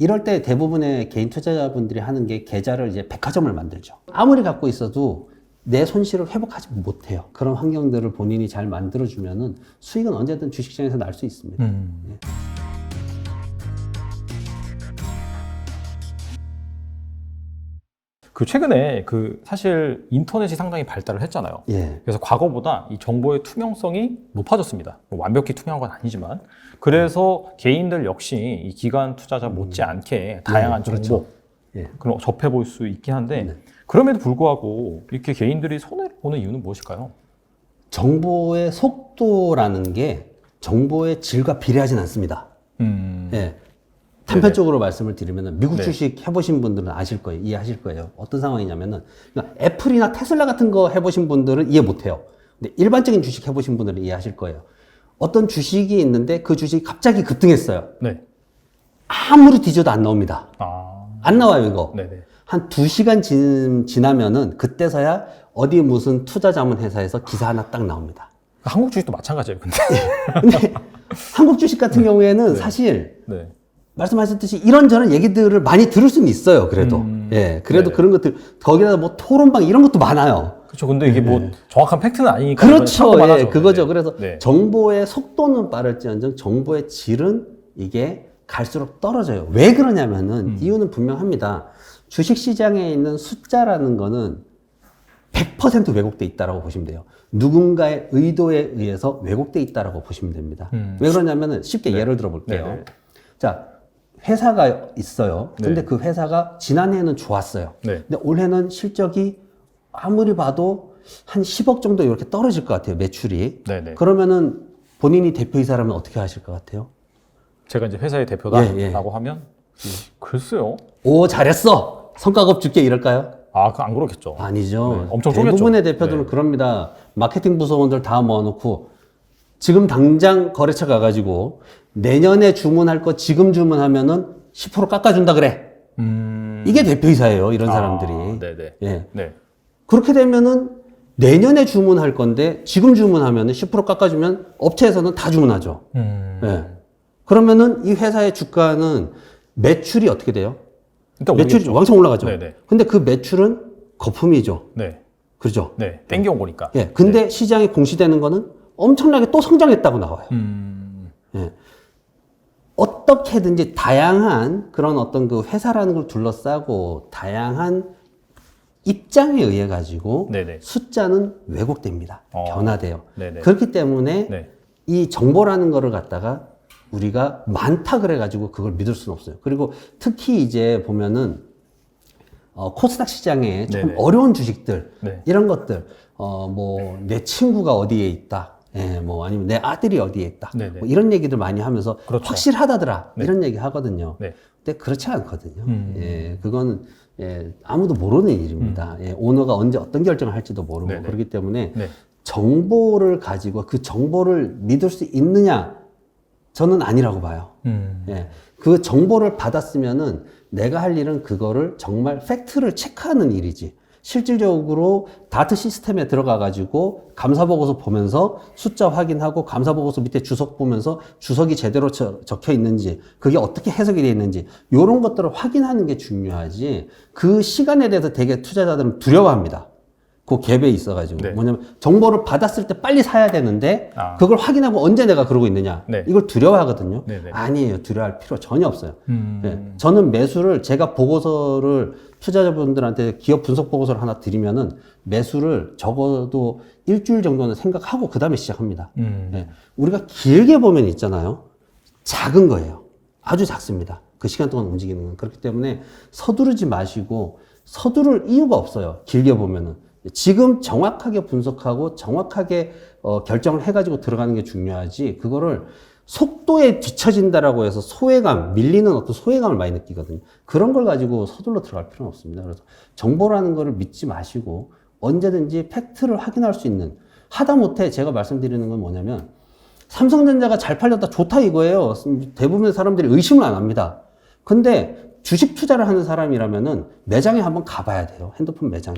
이럴 때 대부분의 개인 투자자분들이 하는 게 계좌를 이제 백화점을 만들죠. 아무리 갖고 있어도 내 손실을 회복하지 못해요. 그런 환경들을 본인이 잘 만들어주면은 수익은 언제든 주식시장에서 날 수 있습니다. 예. 그 최근에 그 사실 인터넷이 상당히 발달을 했잖아요. 예. 그래서 과거보다 이 정보의 투명성이 높아졌습니다. 뭐 완벽히 투명한 건 아니지만. 그래서 개인들 역시 이 기관 투자자 못지않게 다양한 정보 그렇죠. 예. 그럼 접해 볼 수 있긴 한데 네. 그럼에도 불구하고 이렇게 개인들이 손해를 보는 이유는 무엇일까요? 정보의 속도라는 게 정보의 질과 비례하진 않습니다. 예. 단편적으로 말씀을 드리면 미국 네. 주식 해보신 분들은 아실 거예요. 이해하실 거예요. 어떤 상황이냐면은 그러니까 애플이나 테슬라 같은 거 해보신 분들은 이해 못해요. 근데 일반적인 주식 해보신 분들은 이해하실 거예요. 어떤 주식이 있는데 그 주식이 갑자기 급등했어요. 네. 아무리 뒤져도 안 나옵니다. 아, 안 나와요, 이거. 네네. 한 2시간 지나면은 그때서야 어디 무슨 투자자문 회사에서 기사 하나 딱 나옵니다. 한국 주식도 마찬가지예요, 근데. 근데 한국 주식 같은 경우에는 사실 네. 말씀하셨듯이 이런저런 얘기들을 많이 들을 수는 있어요, 그래도. 예, 그래도 네네. 그런 것들, 거기다 뭐 토론방 이런 것도 많아요. 그렇죠. 근데 이게 뭐 정확한 팩트는 아니니까. 그렇죠. 참고만 예, 하죠. 그거죠. 네. 그래서 네. 정보의 속도는 빠를지언정 정보의 질은 이게 갈수록 떨어져요. 왜 그러냐면은 이유는 분명합니다. 주식 시장에 있는 숫자라는 거는 100% 왜곡돼 있다라고 보시면 돼요. 누군가의 의도에 의해서 왜곡돼 있다라고 보시면 됩니다. 왜 그러냐면은 쉽게 네. 예를 들어 볼게요. 네네. 자, 회사가 있어요. 근데 네. 그 회사가 지난해에는 좋았어요. 네. 근데 올해는 실적이 아무리 봐도 한 10억 정도 이렇게 떨어질 것 같아요. 매출이. 네네. 그러면은 본인이 대표이사라면 어떻게 하실 것 같아요? 제가 이제 회사의 대표다라고 예, 예. 하면 글쎄요. 오, 잘했어. 성과급 줄게 이럴까요? 아, 안 그렇겠죠. 아니죠. 네, 엄청 쪼갰죠. 대부분의 대표들은 네. 그럽니다. 마케팅 부서원들 다 모아놓고 지금 당장 거래처 가가지고 내년에 주문할 거 지금 주문하면은 10% 깎아준다 그래. 이게 대표이사예요. 이런 사람들이. 네네. 예. 네. 그렇게 되면은 내년에 주문할 건데 지금 주문하면은 10% 깎아주면 업체에서는 다 주문하죠. 예. 그러면은 이 회사의 주가는 매출이 어떻게 돼요? 일단 매출이 오르겠죠. 왕창 올라가죠. 네네. 근데 그 매출은 거품이죠. 네. 그렇죠? 네. 땡겨온 거니까. 예. 근데 시장에 공시되는 거는 엄청나게 또 성장했다고 나와요. 예. 어떻게든지 다양한 그런 어떤 그 회사라는 걸 둘러싸고 다양한 입장에 의해 가지고 네네. 숫자는 왜곡됩니다. 변화돼요. 네네. 그렇기 때문에 네. 이 정보라는 거를 갖다가 우리가 많다 그래 가지고 그걸 믿을 수는 없어요. 그리고 특히 이제 보면은 코스닥 시장에 조금 네네. 어려운 주식들 네. 이런 것들 뭐 내 친구가 어디에 있다. 예, 뭐 아니면 내 아들이 어디에 있다. 네네. 뭐 이런 얘기들 많이 하면서 그렇죠. 확실하다더라. 네. 이런 얘기 하거든요. 네. 근데 그렇지 않거든요. 예, 그거는 아무도 모르는 일입니다. 예, 오너가 언제 어떤 결정을 할지도 모르고 네네. 그렇기 때문에 네. 정보를 가지고 그 정보를 믿을 수 있느냐? 저는 아니라고 봐요. 예, 그 정보를 받았으면은 내가 할 일은 그거를 정말 팩트를 체크하는 일이지. 실질적으로 다트 시스템에 들어가 가지고 감사보고서 보면서 숫자 확인하고 감사보고서 밑에 주석 보면서 주석이 제대로 적혀 있는지 그게 어떻게 해석이 되어 있는지 이런 것들을 확인하는 게 중요하지. 그 시간에 대해서 되게 투자자들은 두려워합니다. 그 갭에 있어가지고 네. 뭐냐면 정보를 받았을 때 빨리 사야 되는데 그걸 확인하고 언제 내가 그러고 있느냐 네. 이걸 두려워하거든요. 네네. 아니에요. 두려워할 필요 전혀 없어요. 네. 저는 매수를 제가 보고서를 투자자분들한테 기업 분석 보고서를 하나 드리면은 매수를 적어도 일주일 정도는 생각하고 그 다음에 시작합니다. 네. 우리가 길게 보면 있잖아요. 작은 거예요. 아주 작습니다. 그 시간 동안 움직이는 건. 그렇기 때문에 서두르지 마시고 서두를 이유가 없어요. 길게 보면은. 지금 정확하게 분석하고 정확하게 결정을 해가지고 들어가는 게 중요하지. 그거를 속도에 뒤처진다라고 해서 소외감, 밀리는 어떤 소외감을 많이 느끼거든요. 그런 걸 가지고 서둘러 들어갈 필요는 없습니다. 그래서 정보라는 거를 믿지 마시고 언제든지 팩트를 확인할 수 있는, 하다못해 제가 말씀드리는 건 뭐냐면 삼성전자가 잘 팔렸다 좋다 이거예요. 대부분의 사람들이 의심을 안 합니다. 근데 주식 투자를 하는 사람이라면은 매장에 한번 가봐야 돼요. 핸드폰 매장에.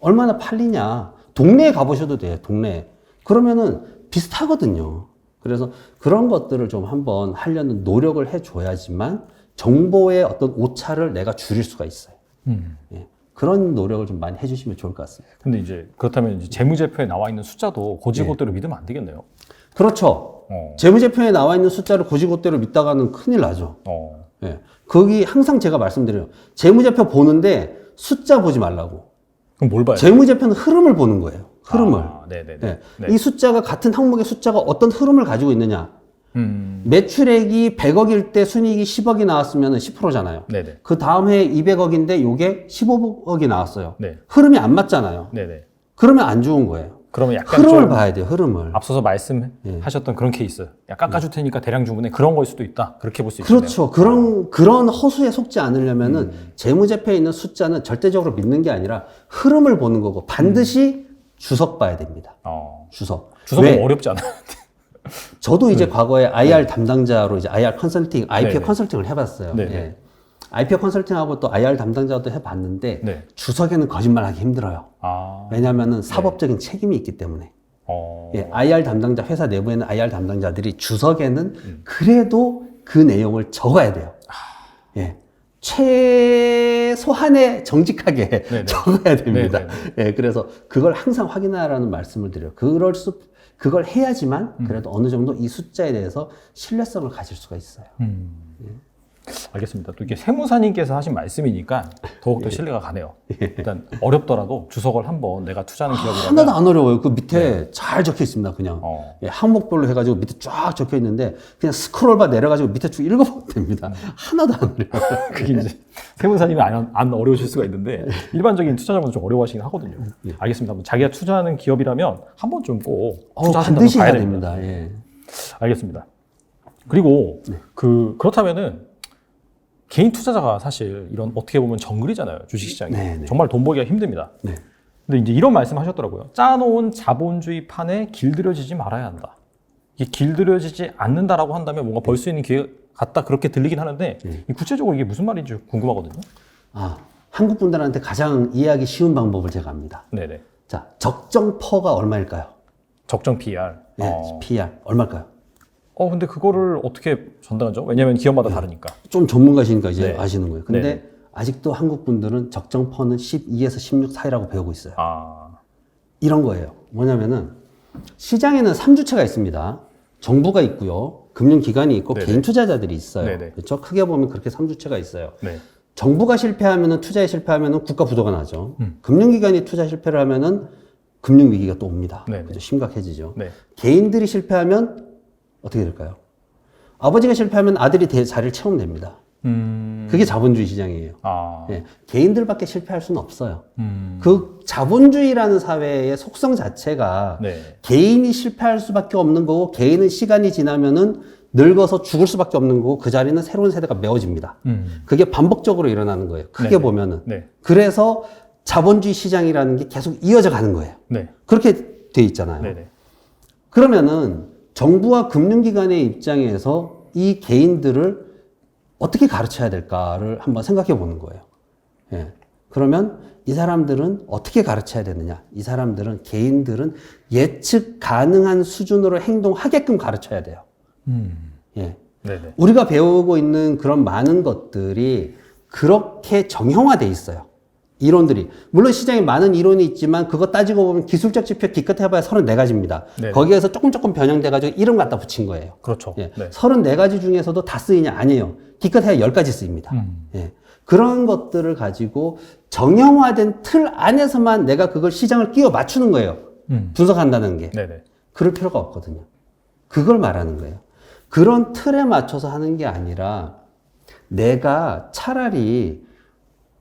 얼마나 팔리냐. 동네에 가보셔도 돼요. 동네에. 그러면은 비슷하거든요. 그래서 그런 것들을 좀 한번 하려는 노력을 해줘야지만 정보의 어떤 오차를 내가 줄일 수가 있어요. 예. 그런 노력을 좀 많이 해주시면 좋을 것 같습니다. 근데 이제 그렇다면 이제 재무제표에 나와 있는 숫자도 고지고대로 믿으면 안 되겠네요. 그렇죠. 재무제표에 나와 있는 숫자를 고지고대로 믿다가는 큰일 나죠. 예. 거기 항상 제가 말씀드려요. 재무제표 보는데 숫자 보지 말라고. 그럼 뭘 봐야 돼요? 재무제표는 흐름을 보는 거예요. 흐름을. 네네네. 예. 네. 이 숫자가 같은 항목의 숫자가 어떤 흐름을 가지고 있느냐. 매출액이 100억일 때 순이익이 10억이 나왔으면 10%잖아요. 네네. 그 다음 해에 200억인데 요게 15억이 나왔어요. 네. 흐름이 안 맞잖아요. 네네. 그러면 안 좋은 거예요. 그러면 약간 흐름을 좀 봐야 돼요, 흐름을. 앞서서 말씀하셨던 그런 케이스. 야, 깎아줄 테니까 대량 주문에 그런 거일 수도 있다. 그렇게 볼 수 있겠네요. 그렇죠. 그런 허수에 속지 않으려면은 재무제표에 있는 숫자는 절대적으로 믿는 게 아니라 흐름을 보는 거고 반드시 주석 봐야 됩니다. 주석. 주석은 왜? 어렵지 않아요. 저도 이제 과거에 IR 담당자로 이제 IR 컨설팅, IPO 네네. 컨설팅을 해봤어요. 네네. 예. IPO 컨설팅하고 또 IR 담당자도 해봤는데 네. 주석에는 거짓말하기 힘들어요. 왜냐하면은 사법적인 책임이 있기 때문에. 예, IR 담당자 회사 내부에는 IR 담당자들이 주석에는 그래도 그 내용을 적어야 돼요. 예. 최소한의 정직하게 네네. 적어야 됩니다. 네네. 예, 그래서 그걸 항상 확인하라는 말씀을 드려요. 그걸 해야지만 그래도 어느 정도 이 숫자에 대해서 신뢰성을 가질 수가 있어요. 알겠습니다. 또 이게 세무사님께서 하신 말씀이니까 더욱더 신뢰가 가네요. 일단 어렵더라도 주석을 한번 내가 투자하는 기업이라면 하나도 안 어려워요. 그 밑에 잘 적혀 있습니다. 그냥 어. 예, 항목별로 해가지고 밑에 쫙 적혀 있는데 그냥 스크롤바 내려가지고 밑에 쭉 읽어보면 됩니다. 하나도 안 어려워요. 그게 이제 세무사님이 안 어려우실 수가 있는데 일반적인 투자자분은 좀 어려워하시긴 하거든요. 알겠습니다. 뭐 자기가 투자하는 기업이라면 한 번쯤 꼭 투자하신다고 반드시 봐야 해야 됩니다. 됩니다. 예. 알겠습니다. 그리고 그렇다면은 개인 투자자가 사실 이런 어떻게 보면 정글이잖아요. 주식시장이. 네네. 정말 돈 벌기가 힘듭니다. 네. 근데 이제 이런 말씀 하셨더라고요. 짜놓은 자본주의 판에 길들여지지 말아야 한다. 이게 길들여지지 않는다라고 한다면 뭔가 벌 수 있는 기회 같다 그렇게 들리긴 하는데 이 구체적으로 이게 무슨 말인지 궁금하거든요. 한국 분들한테 가장 이해하기 쉬운 방법을 제가 합니다. 네네. 자, 적정 퍼가 얼마일까요? 적정 PR. 네, PR 얼마일까요? 근데 그거를 어떻게 전달하죠? 왜냐면 기업마다 다르니까. 좀 전문가시니까 이제 네. 아시는 거예요. 근데 네네. 아직도 한국 분들은 적정 퍼는 12에서 16 사이라고 배우고 있어요. 이런 거예요. 뭐냐면은 시장에는 3주체가 있습니다. 정부가 있고요. 금융기관이 있고 네네. 개인 투자자들이 있어요. 네네. 그렇죠? 크게 보면 그렇게 3주체가 있어요. 네. 정부가 실패하면은 투자에 실패하면은 국가 부도가 나죠. 금융기관이 투자 실패를 하면은 금융위기가 또 옵니다. 네네. 그죠? 심각해지죠. 네. 개인들이 실패하면 어떻게 될까요? 아버지가 실패하면 아들이 자리를 채우면 됩니다. 그게 자본주의 시장이에요. 예, 개인들밖에 실패할 수는 없어요. 그 자본주의라는 사회의 속성 자체가 네. 개인이 실패할 수밖에 없는 거고 개인은 시간이 지나면은 늙어서 죽을 수밖에 없는 거고 그 자리는 새로운 세대가 메워집니다. 그게 반복적으로 일어나는 거예요. 크게 네네. 보면은. 네. 그래서 자본주의 시장이라는 게 계속 이어져 가는 거예요. 네. 그렇게 돼 있잖아요. 네네. 그러면은 정부와 금융기관의 입장에서 이 개인들을 어떻게 가르쳐야 될까를 한번 생각해 보는 거예요. 예. 그러면 이 사람들은 어떻게 가르쳐야 되느냐? 이 사람들은, 개인들은 예측 가능한 수준으로 행동하게끔 가르쳐야 돼요. 예. 네네. 우리가 배우고 있는 그런 많은 것들이 그렇게 정형화돼 있어요. 이론들이. 물론 시장에 많은 이론이 있지만 그거 따지고 보면 기술적 지표 기껏 해봐야 34가지입니다. 네네. 거기에서 조금 변형돼가지고 이름 갖다 붙인 거예요. 그렇죠. 예. 네. 34가지 중에서도 다 쓰이냐? 아니에요. 기껏 해야 10가지 쓰입니다. 예. 그런 것들을 가지고 정형화된 틀 안에서만 내가 그걸 시장을 끼워 맞추는 거예요. 분석한다는 게. 네네. 그럴 필요가 없거든요. 그걸 말하는 거예요. 그런 틀에 맞춰서 하는 게 아니라 내가 차라리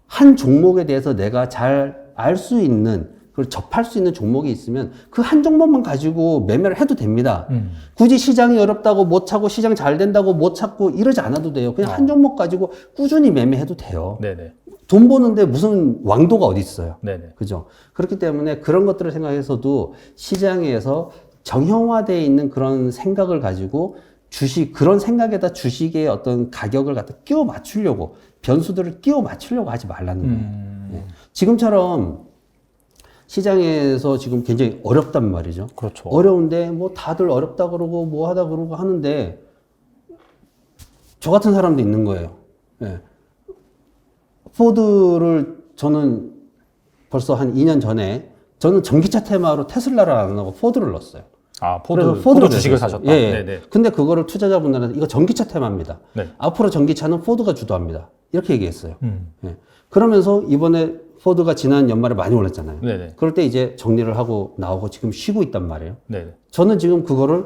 한 종목에 대해서 내가 잘 알 수 있는, 그걸 접할 수 있는 종목이 있으면 그 한 종목만 가지고 매매를 해도 됩니다. 굳이 시장이 어렵다고 못 찾고 시장 잘 된다고 못 찾고 이러지 않아도 돼요. 그냥 한 종목 가지고 꾸준히 매매해도 돼요. 네네. 돈 버는데 무슨 왕도가 어디 있어요. 네네. 그죠? 그렇기 때문에 그런 것들을 생각해서도 시장에서 정형화되어 있는 그런 생각을 가지고 그런 생각에다 주식의 어떤 가격을 갖다 끼워 맞추려고, 변수들을 끼워 맞추려고 하지 말라는 거예요. 예. 지금처럼 시장에서 지금 굉장히 어렵단 말이죠. 그렇죠. 어려운데 뭐 다들 어렵다 그러고 뭐 하다 그러고 하는데 저 같은 사람도 있는 거예요. 예. 포드를 저는 벌써 한 2년 전에 저는 전기차 테마로 테슬라를 안 하고 포드를 넣었어요. 아, 그래서 포드 주식을 사셨다. 예, 예. 네네. 근데 그거를 투자자분들한테 이거 전기차 테마입니다. 네. 앞으로 전기차는 포드가 주도합니다. 이렇게 얘기했어요. 예. 그러면서 이번에 포드가 지난 연말에 많이 올랐잖아요. 네네. 그럴 때 이제 정리를 하고 나오고 지금 쉬고 있단 말이에요. 네네. 저는 지금 그거를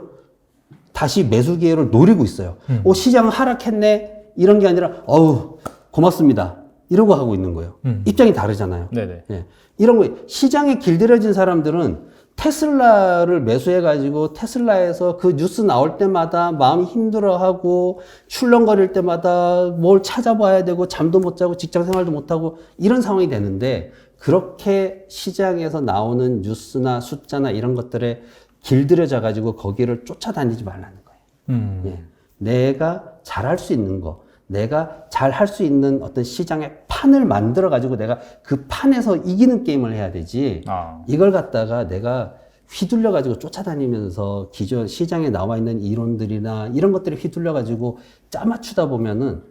다시 매수 기회를 노리고 있어요. 시장은 하락했네. 이런 게 아니라, 어우, 고맙습니다. 이러고 하고 있는 거예요. 입장이 다르잖아요. 네네. 예. 이런 거, 시장에 길들여진 사람들은 테슬라를 매수해가지고 테슬라에서 그 뉴스 나올 때마다 마음이 힘들어하고 출렁거릴 때마다 뭘 찾아봐야 되고 잠도 못 자고 직장 생활도 못하고 이런 상황이 되는데 그렇게 시장에서 나오는 뉴스나 숫자나 이런 것들에 길들여져가지고 거기를 쫓아다니지 말라는 거예요. 예. 내가 잘할 수 있는 거, 내가 잘 할 수 있는 어떤 시장의 판을 만들어 가지고 내가 그 판에서 이기는 게임을 해야 되지. 이걸 갖다가 내가 휘둘려 가지고 쫓아다니면서 기존 시장에 나와 있는 이론들이나 이런 것들이 휘둘려 가지고 짜맞추다 보면은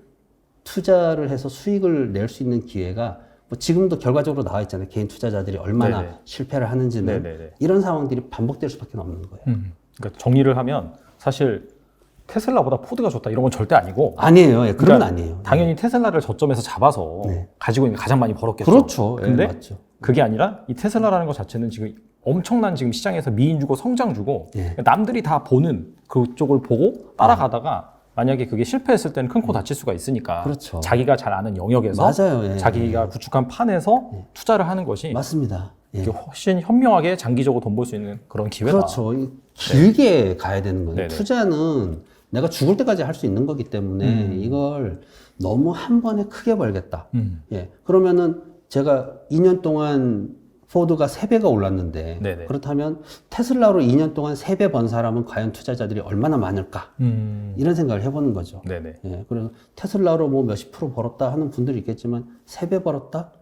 투자를 해서 수익을 낼 수 있는 기회가 뭐 지금도 결과적으로 나와 있잖아요. 개인 투자자들이 얼마나 네네. 실패를 하는지는 네네네. 이런 상황들이 반복될 수밖에 없는 거예요. 그러니까 정리를 하면 사실 테슬라보다 포드가 좋다 이런 건 절대 아니고 아니에요. 예, 그런 건 그러니까 아니에요. 당연히 테슬라를 저점에서 잡아서 네. 가지고 있는 게 가장 많이 벌었겠죠. 그렇죠. 예, 근데 맞죠. 그게 아니라 이 테슬라라는 것 자체는 지금 엄청난 지금 시장에서 미인 주고 성장 주고 예. 남들이 다 보는 그쪽을 보고 따라가다가 만약에 그게 실패했을 때는 큰 코 다칠 수가 있으니까 그렇죠. 자기가 잘 아는 영역에서 맞아요. 예, 자기가 구축한 판에서 투자를 하는 것이 맞습니다. 예. 이게 훨씬 현명하게 장기적으로 돈 벌 수 있는 그런 기회다. 그렇죠. 길게 가야 되는 거예요. 네네. 투자는 내가 죽을 때까지 할 수 있는 거기 때문에 이걸 너무 한 번에 크게 벌겠다. 예. 그러면은 제가 2년 동안 포드가 3배가 올랐는데 네네. 그렇다면 테슬라로 2년 동안 3배 번 사람은 과연 투자자들이 얼마나 많을까? 이런 생각을 해보는 거죠. 네네. 예. 그래서 테슬라로 뭐 몇십 프로 벌었다 하는 분들이 있겠지만 3배 벌었다?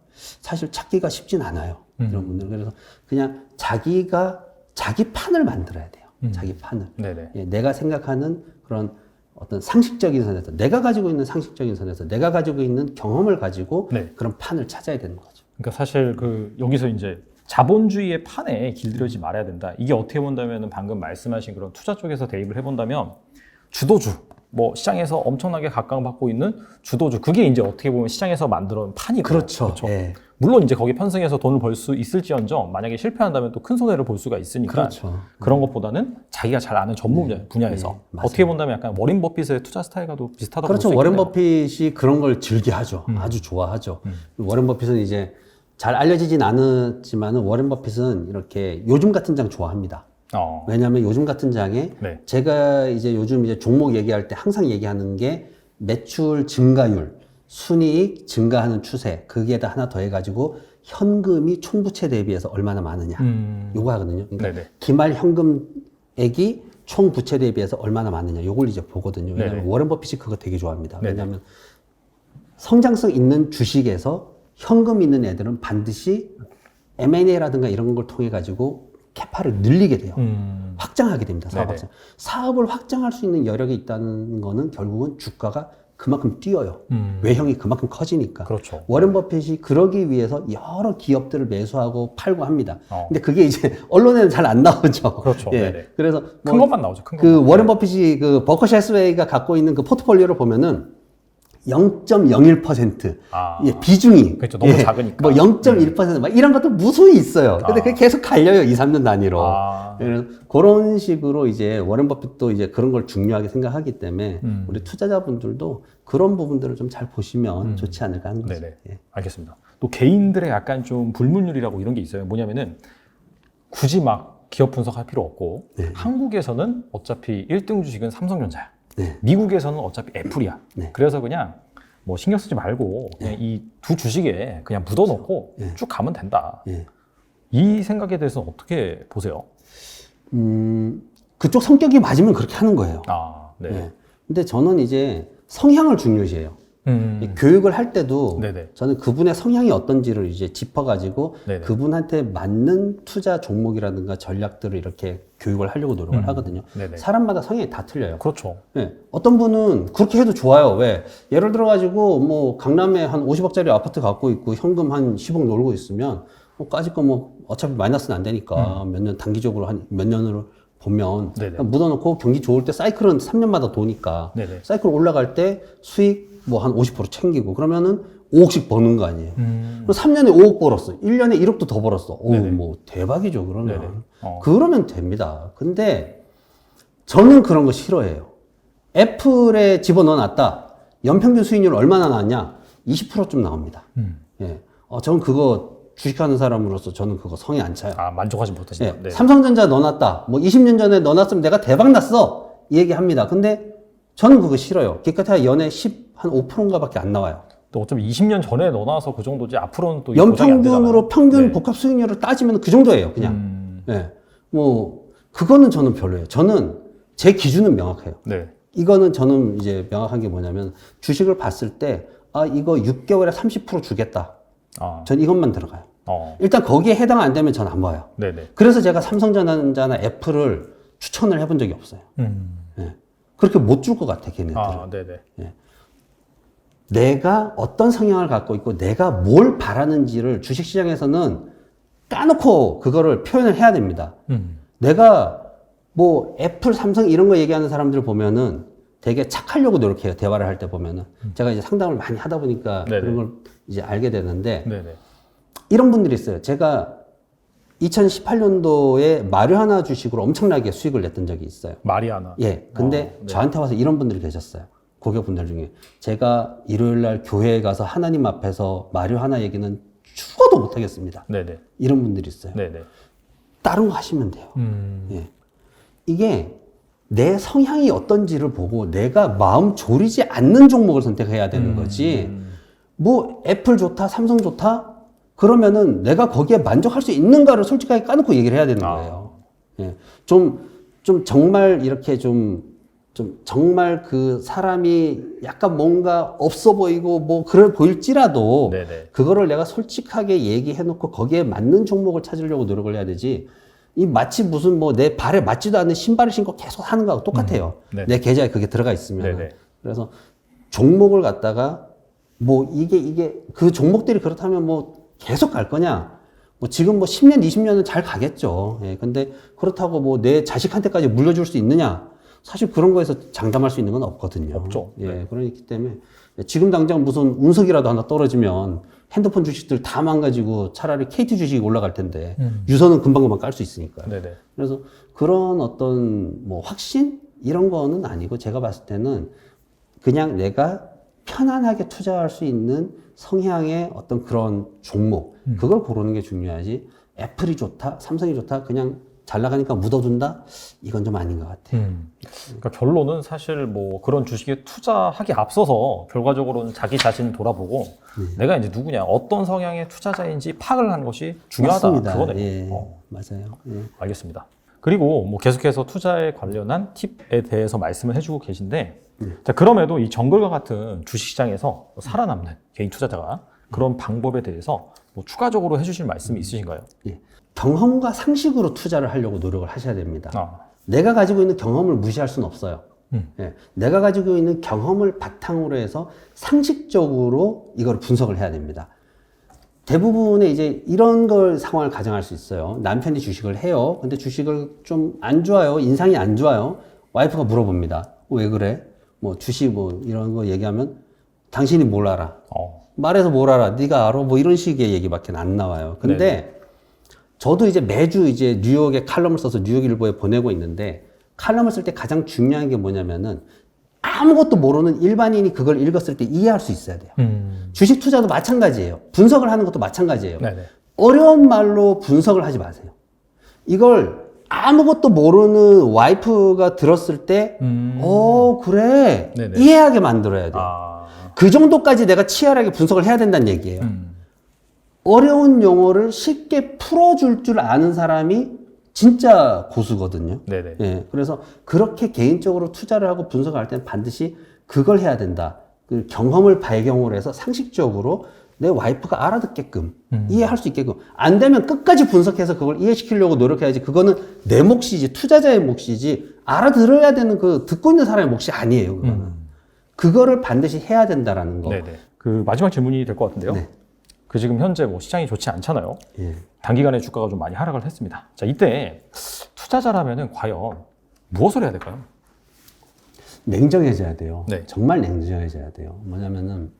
사실 찾기가 쉽진 않아요. 이런 분들. 그래서 그냥 자기가 자기 판을 만들어야 돼요. 자기 판을. 네네. 예, 내가 생각하는 그런 어떤 상식적인 선에서 내가 가지고 있는 상식적인 선에서 내가 가지고 있는 경험을 가지고 네. 그런 판을 찾아야 되는 거죠. 그러니까 사실 그 여기서 이제 자본주의의 판에 길들여지지 말아야 된다. 이게 어떻게 본다면은 방금 말씀하신 그런 투자 쪽에서 대입을 해본다면 주도주, 뭐 시장에서 엄청나게 각광받고 있는 주도주, 그게 이제 어떻게 보면 시장에서 만들어낸 판이고 그렇죠. 예. 물론 이제 거기 편승해서 돈을 벌 수 있을지언정 만약에 실패한다면 또 큰 손해를 볼 수가 있으니까 그렇죠. 그런 것보다는 자기가 잘 아는 전문 분야에서 맞아요. 어떻게 본다면 약간 워렌 버핏의 투자 스타일과도 비슷하다고 그렇죠. 볼 수 워렌 있겠네요. 버핏이 그런 걸 즐겨하죠. 아주 좋아하죠. 워렌 버핏은 이제 잘 알려지진 않았지만은 워렌 버핏은 이렇게 요즘 같은 장 좋아합니다. 왜냐하면 요즘 같은 장에 네. 제가 이제 요즘 이제 종목 얘기할 때 항상 얘기하는 게 매출 증가율, 순이익 증가하는 추세, 거기에다 하나 더 해가지고 현금이 총부채 대비해서 얼마나 많으냐. 요거 하거든요. 그러니까 네네. 기말 현금액이 총부채 대비해서 얼마나 많으냐. 요걸 이제 보거든요. 왜냐하면 네네. 워렌 버핏이 그거 되게 좋아합니다. 네네. 왜냐하면 성장성 있는 주식에서 현금 있는 애들은 반드시 M&A라든가 이런 걸 통해 가지고 캐파를 늘리게 돼요. 확장하게 됩니다. 사업 네네. 확장. 사업을 확장할 수 있는 여력이 있다는 거는 결국은 주가가 그만큼 뛰어요. 외형이 그만큼 커지니까. 그렇죠. 워렌 버핏이 그러기 위해서 여러 기업들을 매수하고 팔고 합니다. 어. 근데 그게 이제 언론에는 잘 안 나오죠. 그렇죠. 예. 네네. 그래서 큰 것만 나오죠. 큰 그 것만. 워렌 버핏이 그 버커셔 해스웨이가 갖고 있는 그 포트폴리오를 보면은 0.01% 예, 비중이 그렇죠. 너무 작으니까. 뭐 0.1%막 이런 것도 무수히 있어요. 근데 그게 계속 갈려요. 2, 3년 단위로. 그래서 그런 식으로 이제 워렌 버핏도 이제 그런 걸 중요하게 생각하기 때문에 우리 투자자분들도 그런 부분들을 좀 잘 보시면 좋지 않을까 하는 거죠. 네네. 예. 알겠습니다. 또 개인들의 약간 좀 불문율이라고 이런 게 있어요. 뭐냐면은 굳이 막 기업 분석할 필요 없고 네. 한국에서는 어차피 1등 주식은 삼성전자야. 네. 미국에서는 어차피 애플이야. 네. 그래서 그냥 뭐 신경 쓰지 말고 그냥 이 두 주식에 그냥 묻어놓고 네. 쭉 가면 된다. 예. 이 생각에 대해서는 어떻게 보세요? 그쪽 성격이 맞으면 그렇게 하는 거예요. 네. 예. 근데 저는 이제 성향을 중요시해요. 이 교육을 할 때도 네네. 저는 그분의 성향이 어떤지를 이제 짚어가지고 네네. 그분한테 맞는 투자 종목이라든가 전략들을 이렇게 교육을 하려고 노력을 하거든요. 네네. 사람마다 성향이 다 틀려요. 그렇죠. 예, 어떤 분은 그렇게 해도 좋아요. 왜? 예를 들어가지고 뭐 강남에 한 50억짜리 아파트 갖고 있고 현금 한 10억 놀고 있으면 뭐 까짓 거 뭐 어차피 마이너스는 안 되니까 몇 년 단기적으로 한 몇 년으로 보면 네네. 그냥 묻어놓고 경기 좋을 때 사이클은 3년마다 도니까 네네. 사이클 올라갈 때 수익 뭐 한 50% 챙기고 그러면은 5억씩 버는 거 아니에요. 그럼 3년에 5억 벌었어. 1년에 1억도 더 벌었어. 오, 네네. 뭐 대박이죠, 그러면. 네네. 그러면 됩니다. 근데 저는 그런 거 싫어해요. 애플에 집어넣어놨다. 연평균 수익률 얼마나 나왔냐? 20%좀 나옵니다. 예. 저는 그거 주식하는 사람으로서 저는 그거 성에 안 차요. 아, 만족하지 못하신다. 예. 네. 삼성전자 넣어놨다. 뭐 20년 전에 넣어놨으면 내가 대박 났어. 이 얘기 합니다. 근데 저는 그거 싫어요. 기껏해야 연에 한 5%인가 밖에 안 나와요. 또 어차피 20년 전에 넣어놔서 그 정도지 앞으로는 또 보장이 안 되잖아요. 연평균으로 평균 네. 복합 수익률을 따지면 그 정도예요, 그냥. 예. 뭐, 그거는 저는 별로예요. 저는 제 기준은 명확해요. 네. 이거는 저는 이제 명확한 게 뭐냐면 주식을 봤을 때, 이거 6개월에 30% 주겠다. 아, 전 이것만 들어가요. 어, 일단 거기에 해당 안 되면 전 안 봐요. 네네. 그래서 제가 삼성전자나 애플을 추천을 해본 적이 없어요. 예. 그렇게 못 줄 것 같아, 걔네들은. 아, 네네. 내가 어떤 성향을 갖고 있고 내가 뭘 바라는지를 주식시장에서는 까놓고 그거를 표현을 해야 됩니다. 내가 뭐 애플, 삼성 이런 거 얘기하는 사람들 보면은 되게 착하려고 노력해요. 대화를 할 때 보면은. 제가 이제 상담을 많이 하다 보니까 네네. 그런 걸 이제 알게 되는데 네네. 이런 분들이 있어요. 제가 2018년도에 마리화나 주식으로 엄청나게 수익을 냈던 적이 있어요. 마리아나. 예. 근데 네. 저한테 와서 이런 분들이 계셨어요. 고객분들 중에. 제가 일요일 날 교회에 가서 하나님 앞에서 마리화나 얘기는 죽어도 못 하겠습니다. 네네. 이런 분들이 있어요. 네네. 다른 거 하시면 돼요. 예. 이게 내 성향이 어떤지를 보고 내가 마음 졸이지 않는 종목을 선택해야 되는 거지. 뭐 애플 좋다, 삼성 좋다? 그러면은 내가 거기에 만족할 수 있는가를 솔직하게 까놓고 얘기를 해야 되는 거예요. 예. 좀 정말 이렇게 좀 정말 그 사람이 약간 뭔가 없어 보이고 뭐 그래 보일지라도 네네. 그거를 내가 솔직하게 얘기해 놓고 거기에 맞는 종목을 찾으려고 노력을 해야 되지. 이 마치 무슨 뭐 내 발에 맞지도 않는 신발을 신고 계속 하는 거하고 똑같아요. 네네. 내 계좌에 그게 들어가 있으면. 네네. 그래서 종목을 갖다가 뭐 이게 그 종목들이 그렇다면 뭐 계속 갈 거냐? 뭐 지금 뭐 10년, 20년은 잘 가겠죠. 예. 근데 그렇다고 뭐 내 자식한테까지 물려줄 수 있느냐? 사실 그런 거에서 장담할 수 있는 건 없거든요. 없죠. 예. 네. 그렇기 때문에 지금 당장 무슨 운석이라도 하나 떨어지면 핸드폰 주식들 다 망가지고 차라리 KT 주식이 올라갈 텐데 유선은 금방금방 깔 수 있으니까요. 네네. 그래서 그런 어떤 뭐 확신 이런 거는 아니고 제가 봤을 때는 그냥 내가 편안하게 투자할 수 있는 성향의 어떤 그런 종목 그걸 고르는 게 중요하지. 애플이 좋다, 삼성이 좋다, 그냥 잘 나가니까 묻어둔다? 이건 좀 아닌 것 같아요. 그러니까 결론은 사실 뭐 그런 주식에 투자하기 앞서서 결과적으로는 자기 자신을 돌아보고 내가 이제 누구냐, 어떤 성향의 투자자인지 파악을 하는 것이 중요하다. 맞습니다. 그거네요. 예, 맞아요. 예. 알겠습니다. 그리고 뭐 계속해서 투자에 관련한 팁에 대해서 말씀을 해주고 계신데, 자, 그럼에도 이 정글과 같은 주식시장에서 살아남는 개인 투자자가 그런 방법에 대해서 뭐 추가적으로 해주실 말씀이 있으신가요? 예. 경험과 상식으로 투자를 하려고 노력을 하셔야 됩니다. 아, 내가 가지고 있는 경험을 무시할 수는 없어요. 예. 내가 가지고 있는 경험을 바탕으로 해서 상식적으로 이걸 분석을 해야 됩니다. 대부분의 이제 이런 걸 상황을 가정할 수 있어요. 남편이 주식을 해요. 근데 주식을 좀 안 좋아요. 인상이 안 좋아요. 와이프가 물어봅니다. 왜 그래? 뭐 주식 뭐 이런 거 얘기하면 당신이 뭘 알아? 말해서 뭘 알아? 네가 알아? 뭐 이런 식의 얘기밖에 안 나와요. 근데 네네. 저도 이제 매주 이제 뉴욕에 칼럼을 써서 뉴욕일보에 보내고 있는데 칼럼을 쓸 때 가장 중요한 게 뭐냐면은 아무것도 모르는 일반인이 그걸 읽었을 때 이해할 수 있어야 돼요. 주식 투자도 마찬가지예요. 분석을 하는 것도 마찬가지예요. 네네. 어려운 말로 분석을 하지 마세요. 이걸 아무것도 모르는 와이프가 들었을 때, 그래. 네네. 이해하게 만들어야 돼요. 그 정도까지 내가 치열하게 분석을 해야 된다는 얘기예요. 어려운 용어를 쉽게 풀어줄 줄 아는 사람이 진짜 고수거든요. 네네. 예, 그래서 그렇게 개인적으로 투자를 하고 분석을 할 때는 반드시 그걸 해야 된다. 그 경험을 발경을 해서 상식적으로 내 와이프가 알아듣게끔 이해할 수 있게끔 안 되면 끝까지 분석해서 그걸 이해시키려고 노력해야지. 그거는 내 몫이지 투자자의 몫이지 알아들어야 되는 그 듣고 있는 사람의 몫이 아니에요. 그거는 그거를 반드시 해야 된다라는 거. 네네. 그 마지막 질문이 될 것 같은데요. 네. 그 지금 현재 뭐 시장이 좋지 않잖아요. 예. 단기간에 주가가 좀 많이 하락을 했습니다. 자, 이때 투자자라면은 과연 무엇을 해야 될까요? 냉정해져야 돼요. 네. 정말 냉정해져야 돼요. 뭐냐면은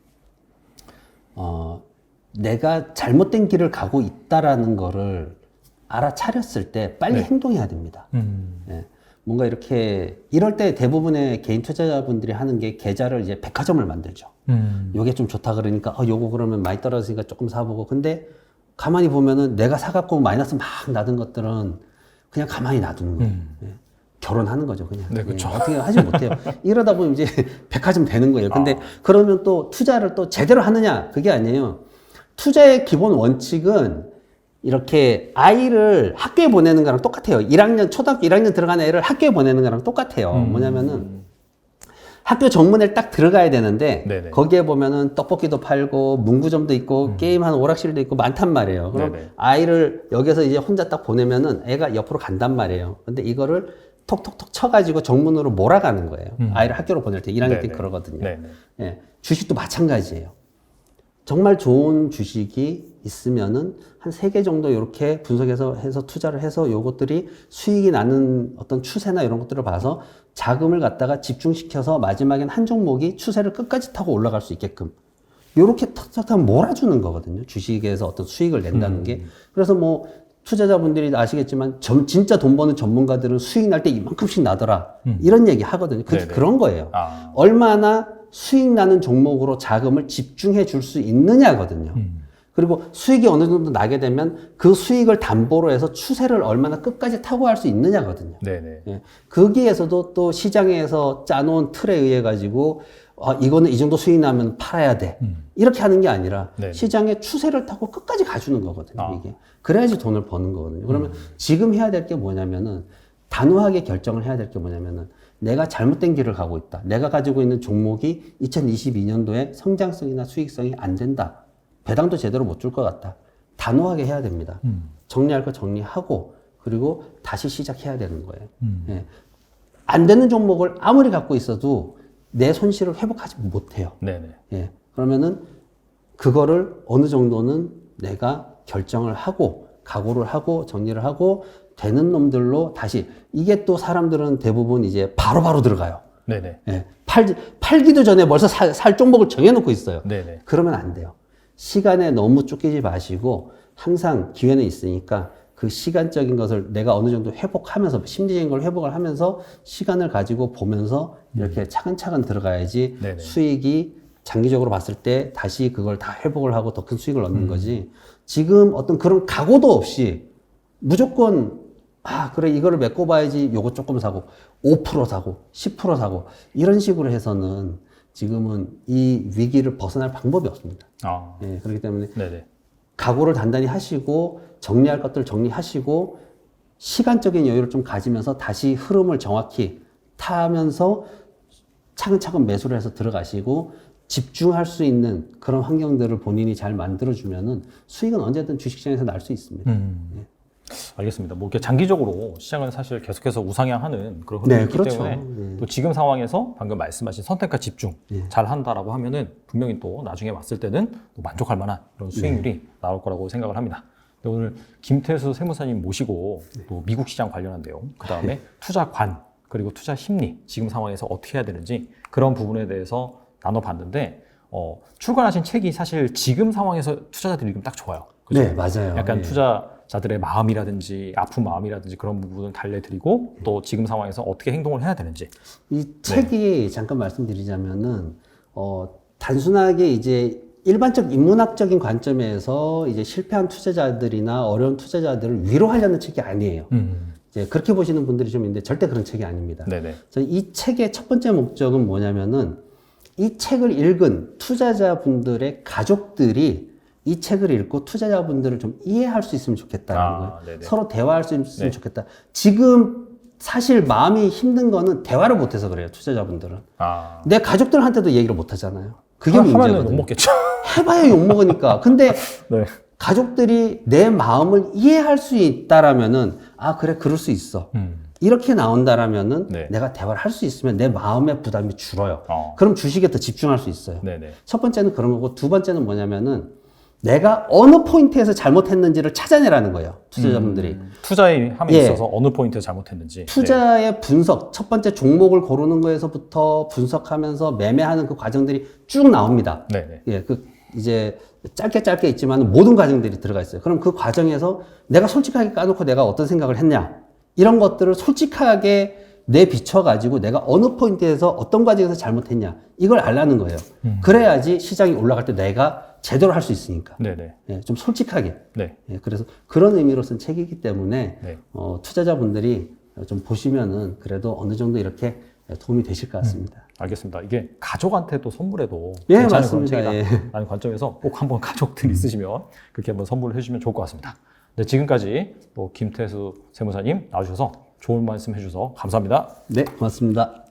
내가 잘못된 길을 가고 있다라는 거를 알아차렸을 때 빨리 네. 행동해야 됩니다. 예. 뭔가 이렇게 이럴 때 대부분의 개인 투자자분들이 하는 게 계좌를 이제 백화점을 만들죠. 요게 좀 좋다 그러니까 요거 그러면 많이 떨어지니까 조금 사보고. 근데 가만히 보면은 내가 사갖고 마이너스 막 나던 것들은 그냥 가만히 놔두는 거예요. 예. 결혼하는 거죠, 그냥. 네, 그렇죠. 예, 어떻게 하지 못해요. 이러다 보면 이제 백화점 되는 거예요. 근데 그러면 또 투자를 또 제대로 하느냐? 그게 아니에요. 투자의 기본 원칙은 이렇게 아이를 학교에 보내는 거랑 똑같아요. 1학년, 초등학교 1학년 들어가는 애를 학교에 보내는 거랑 똑같아요. 뭐냐면은 학교 정문에 딱 들어가야 되는데 네네. 거기에 보면은 떡볶이도 팔고 문구점도 있고 게임하는 오락실도 있고 많단 말이에요. 그럼 네네. 아이를 여기서 이제 혼자 딱 보내면은 애가 옆으로 간단 말이에요. 근데 이거를 톡톡톡 쳐가지고 정문으로 몰아가는 거예요. 아이를 학교로 보낼 때 1학년 때 네네. 그러거든요. 네네. 예, 주식도 마찬가지예요. 정말 좋은 주식이 있으면은 한 3개 정도 이렇게 분석해서 해서 투자를 해서 요것들이 수익이 나는 어떤 추세나 이런 것들을 봐서 자금을 갖다가 집중시켜서 마지막엔 한 종목이 추세를 끝까지 타고 올라갈 수 있게끔 요렇게 탁탁탁 몰아주는 거거든요. 주식에서 어떤 수익을 낸다는 게. 그래서 뭐 투자자분들이 아시겠지만 진짜 돈 버는 전문가들은 수익 날 때 이만큼씩 나더라. 이런 얘기 하거든요. 그게 네네. 그런 거예요. 아. 얼마나 수익 나는 종목으로 자금을 집중해 줄 수 있느냐거든요. 그리고 수익이 어느 정도 나게 되면 그 수익을 담보로 해서 추세를 얼마나 끝까지 타고 할 수 있느냐거든요. 네네. 예. 거기에서도 또 시장에서 짜놓은 틀에 의해 가지고 이거는 이 정도 수익 나면 팔아야 돼. 이렇게 하는 게 아니라 네네. 시장의 추세를 타고 끝까지 가주는 거거든요. 아. 이게. 그래야지 돈을 버는 거거든요. 그러면 지금 해야 될 게 뭐냐면은 단호하게 결정을 해야 될 게 뭐냐면은 내가 잘못된 길을 가고 있다. 내가 가지고 있는 종목이 2022년도에 성장성이나 수익성이 안 된다. 배당도 제대로 못 줄 것 같다. 단호하게 해야 됩니다. 정리할 거 정리하고 그리고 다시 시작해야 되는 거예요. 예. 안 되는 종목을 아무리 갖고 있어도 내 손실을 회복하지 못해요. 네네. 예. 그러면은 그거를 어느 정도는 내가 결정을 하고 각오를 하고 정리를 하고 되는 놈들로 다시 이게 또 사람들은 대부분 이제 바로바로 들어가요. 네네. 예. 팔기도 전에 벌써 살 종목을 정해놓고 있어요. 네네. 그러면 안 돼요. 시간에 너무 쫓기지 마시고 항상 기회는 있으니까 그 시간적인 것을 내가 어느 정도 회복하면서 심리적인 걸 회복을 하면서 시간을 가지고 보면서 이렇게 차근차근 들어가야지 네네. 수익이 장기적으로 봤을 때 다시 그걸 다 회복을 하고 더 큰 수익을 얻는 거지. 지금 어떤 그런 각오도 없이 무조건 그래 이거를 메꿔 봐야지 요거 조금 사고 5% 사고 10% 사고 이런 식으로 해서는 지금은 이 위기를 벗어날 방법이 없습니다. 아. 예, 그렇기 때문에 네네. 각오를 단단히 하시고 정리할 것들 정리하시고 시간적인 여유를 좀 가지면서 다시 흐름을 정확히 타면서 차근차근 매수를 해서 들어가시고 집중할 수 있는 그런 환경들을 본인이 잘 만들어주면은 수익은 언제든 주식시장에서 날 수 있습니다. 예. 알겠습니다. 뭐 이렇게 장기적으로 시장은 사실 계속해서 우상향하는 그런 네, 흐름이 있기 그렇죠. 때문에 네. 또 지금 상황에서 방금 말씀하신 선택과 집중 잘 한다라고 하면은 분명히 또 나중에 왔을 때는 또 만족할 만한 그런 수익률이 나올 거라고 생각을 합니다. 네, 오늘 김태수 세무사님 모시고 또 미국 시장 관련한 내용, 그 다음에 투자관 그리고 투자 심리 지금 상황에서 어떻게 해야 되는지 그런 부분에 대해서 나눠봤는데 출간하신 책이 사실 지금 상황에서 투자자들이 읽으면 딱 좋아요. 그죠? 네, 맞아요. 약간 예. 투자자들의 마음이라든지 아픈 마음이라든지 그런 부분을 달래드리고 또 지금 상황에서 어떻게 행동을 해야 되는지. 이 책이 잠깐 말씀드리자면은 단순하게 이제 일반적 인문학적인 관점에서 이제 실패한 투자자들이나 어려운 투자자들을 위로하려는 책이 아니에요. 이제 그렇게 보시는 분들이 좀 있는데 절대 그런 책이 아닙니다. 네네. 그래서 이 책의 첫 번째 목적은 뭐냐면은 이 책을 읽은 투자자분들의 가족들이 이 책을 읽고 투자자분들을 좀 이해할 수 있으면 좋겠다는 거예요. 네네. 서로 대화할 수 있으면 네. 좋겠다. 지금 사실 마음이 힘든 거는 대화를 못해서 그래요. 투자자분들은. 아. 내 가족들한테도 얘기를 못 하잖아요. 그게 하면은 문제거든요. 욕 먹겠죠. 해봐야 욕먹으니까. 근데 네. 가족들이 내 마음을 이해할 수 있다라면은, 아, 그래, 그럴 수 있어. 이렇게 나온다라면은 네. 내가 대화를 할 수 있으면 내 마음의 부담이 줄어요. 어. 그럼 주식에 더 집중할 수 있어요. 네네. 첫 번째는 그런 거고, 두 번째는 뭐냐면은 내가 어느 포인트에서 잘못했는지를 찾아내라는 거예요. 투자자분들이. 투자에 함에 예. 있어서 어느 포인트에 잘못했는지. 투자의 분석, 첫 번째 종목을 고르는 거에서부터 분석하면서 매매하는 그 과정들이 쭉 나옵니다. 네네. 예, 이제 짧게 있지만 모든 과정들이 들어가 있어요. 그럼 그 과정에서 내가 솔직하게 까놓고 내가 어떤 생각을 했냐. 이런 것들을 솔직하게 내비춰가지고 내가 어느 포인트에서 어떤 과정에서 잘못했냐. 이걸 알라는 거예요. 그래야지 시장이 올라갈 때 내가 제대로 할 수 있으니까. 네네. 예, 좀 솔직하게. 네. 예, 그래서 그런 의미로 쓴 책이기 때문에 네. 투자자분들이 좀 보시면은 그래도 어느 정도 이렇게 도움이 되실 것 같습니다. 알겠습니다. 이게 가족한테도 선물해도 예, 괜찮은 맞습니다. 그런 예. 책이다라는 관점에서 꼭 한번 가족들 있으시면 그렇게 한번 선물을 해주시면 좋을 것 같습니다. 네, 지금까지 또 김태수 세무사님 나와주셔서 좋은 말씀 해주셔서 감사합니다. 네, 고맙습니다.